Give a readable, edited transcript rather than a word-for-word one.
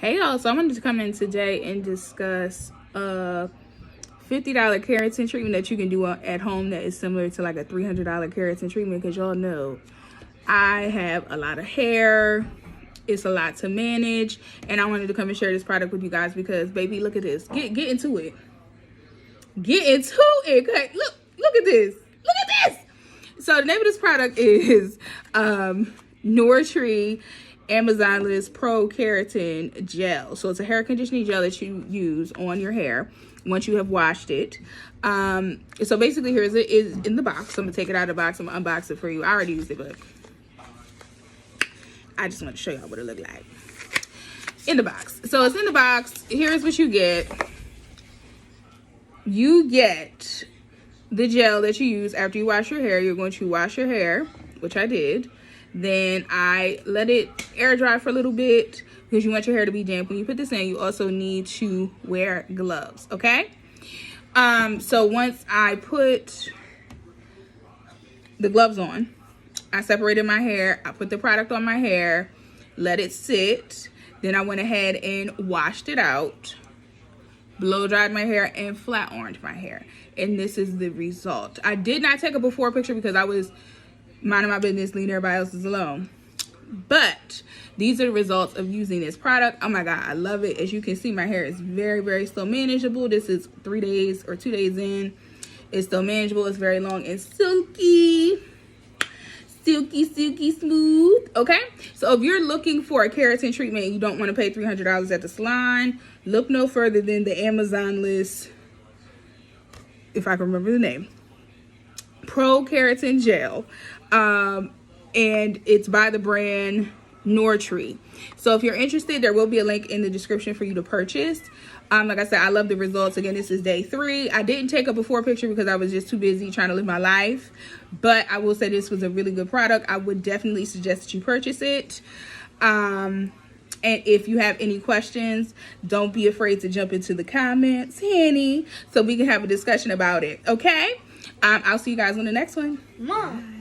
Hey y'all, so I wanted to come in today and discuss a $50 keratin treatment that you can do at home that is similar to like a $300 keratin treatment, because y'all know I have a lot of hair. It's a lot to manage, and I wanted to come and share this product with you guys because, baby, look at this. Get into it. Get into it. Okay, look at this. Look at this. So the name of this product is Nutree Amazonless Pro-Keratin Gel. So it's a hair conditioning gel that you use on your hair once you have washed it. So basically, here it is in the box. So I'm gonna take it out of the box. I'm gonna unbox it for you. I already used it, but I just want to show y'all what it looked like in the box. So it's in the box. Here's what you get. You get the gel that you use after you wash your hair. You're going to wash your hair, which I did. Then I let it air dry for a little bit because you want your hair to be damp. When you put this in, you also need to wear gloves, okay? So once I put the gloves on, I separated my hair. I put the product on my hair, let it sit. Then I went ahead and washed it out, blow dried my hair, and flat ironed my hair. And this is the result. I did not take a before picture because I was minding my business, leaving everybody else's alone. But these are the results of using this product. Oh my God, I love it. As you can see, my hair is very, very still manageable. This is 3 days or 2 days in. It's still manageable. It's very long and silky. Silky smooth. Okay, so if you're looking for a keratin treatment and you don't want to pay $300 at the salon, look no further than the Amazonless, if I can remember the name, Pro-Keratin Gel. And it's by the brand Nutree. So if you're interested, there will be a link in the description for you to purchase. Like I said, I love the results. Again, this is day 3. I didn't take a before picture because I was just too busy trying to live my life. But I will say this was a really good product. I would definitely suggest that you purchase it. And if you have any questions, don't be afraid to jump into the comments, honey, so we can have a discussion about it, okay? I'll see you guys on the next one. Mom.